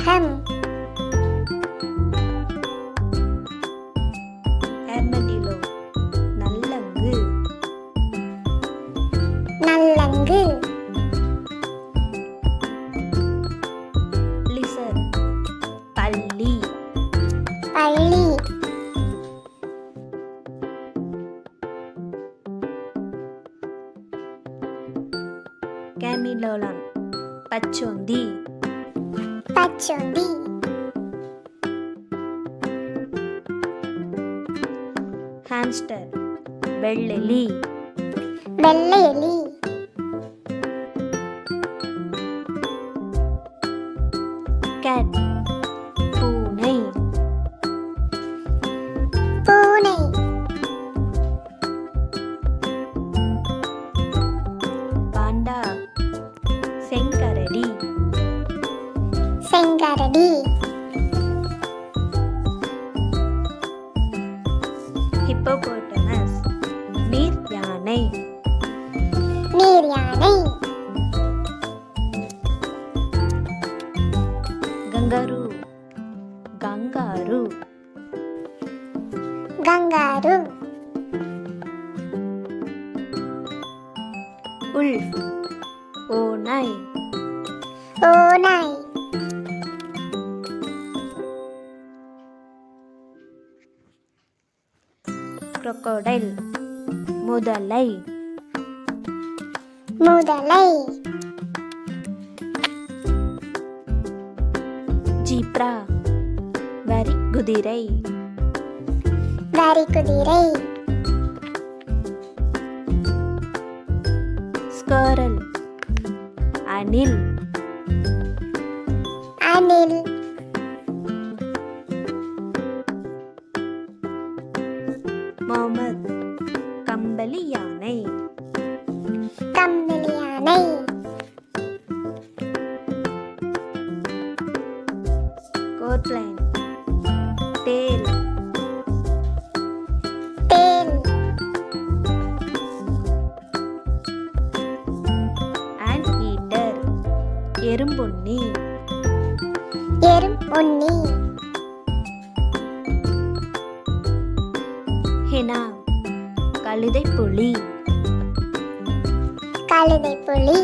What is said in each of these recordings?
காகம். armadillo நல்லங்கு. நல்லங்கு. lizard பல்லி. பள்ளி. camelodon பச்சோந்தி. பச்சோந்தி. hamster வெள்ளெலி. வெள்ளை எலி. cat பூனை. பூனை. பாண்டா செங்கரடி. செங்கரடி. hippopotamus நீர் யானை. நீர் யானை. Kangaroo kangaroo. கங்காரு. wolf ஓநாய். ஓநாய். crocodile முதலை. முதலை. ஜீப்ரா வரி குதிரை. வரி குதிரை. squirrel அணில். அணில். மாமத் கம்பளி யானை. கம்பளி யானை. கோட்லைன் தேல். தேல். ant eater எறும்புண்ணி. எறும்புண்ணி. ஹெனா கழுதைப்புலி. கழுதைப்புலி.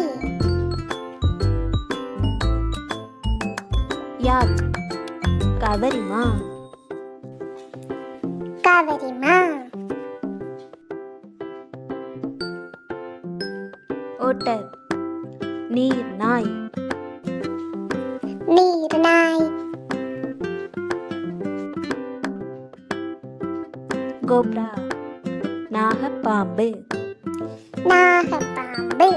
யாக் கவரிமா. கவரிமா. ஓட்டர் நீர் நாய். நீர் நாய். கோப்ரா நாகப்பாம்பு. நாகப்பாம்பு.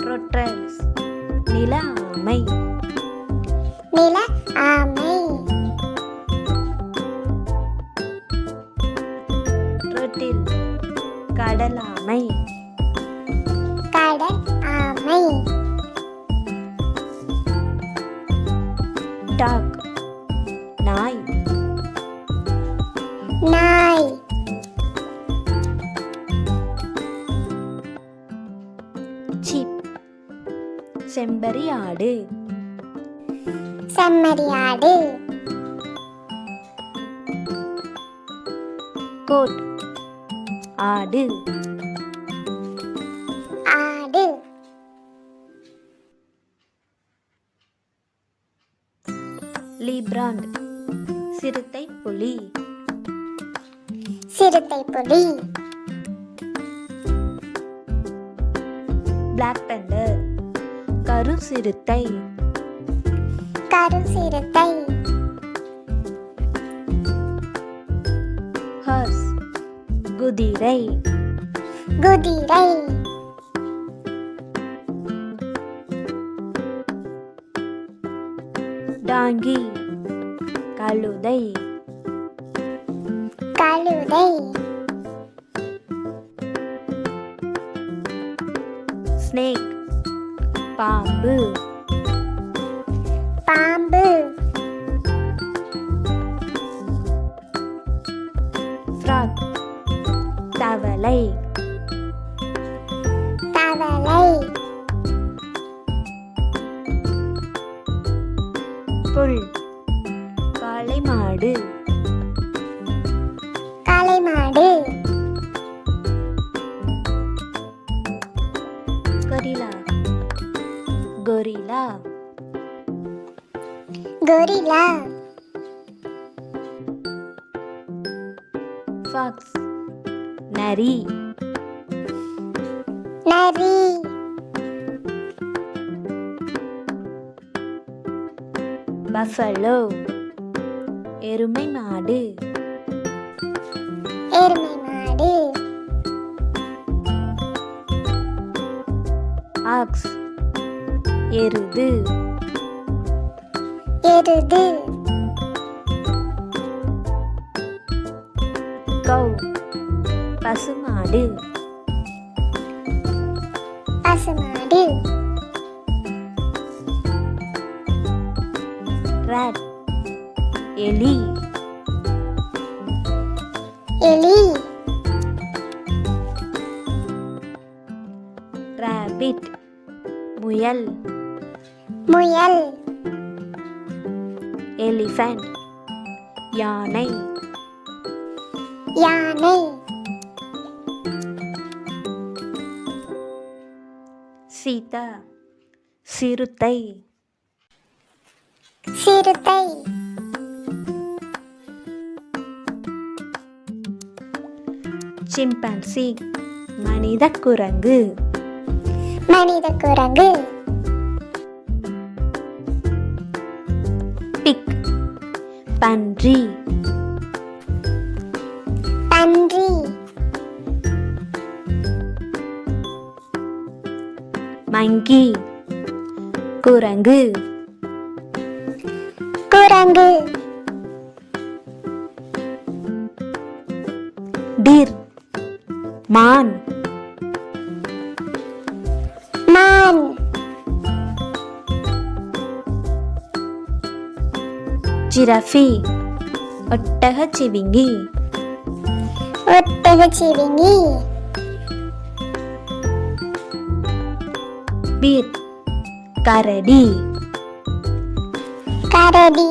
ரொட்ரல்ஸ் நில ஆமை. நில ஆமை. ரொட்டில் கடலாமை. கடல் ஆமை. டாக் நாய். நாய். சீப் செம்பரி ஆடு. செம்மறியாடு. கோட் ஆடு. ஆடு. லீப்ராண்ட் சிறுத்தை புலி. சிறுத்தைப்புலி. பிளாக் பெண்டர் கரு சிறுத்தை. கருசிறுத்தை. ஹார்ஸ் குதிரை. குதிரை. டாங்கி கழுதை. கழுதை. ஸ்னேக் பாம்பு. பாம்பு. ஃப்ராக் தவளை. தவளை. காளை மாடு கொரிலா கொரிலா கொரில்லா ஃபாக்ஸ் நரி நரி பஃபலோ எருமை மாடு எருமை மாடு ஆக்ஸ் எருது எருது கௌ பசுமாடு பசுமாடு ராட் எலி எலி ராபிட் முயல் முயல் எலிஃபண்ட் யானை யானை சீதா சிறுத்தை சிறுத்தை சிம்பன்சி மனித குரங்கு மனித குரங்கு பிக் பன்றி பன்றி மங்கி குரங்கு குரங்கு டீர் மான் மான் ஜிராஃபி ஒட்டகச்சிவிங்கி ஒட்டகச்சிவிங்கி பீர் கரடி கரடி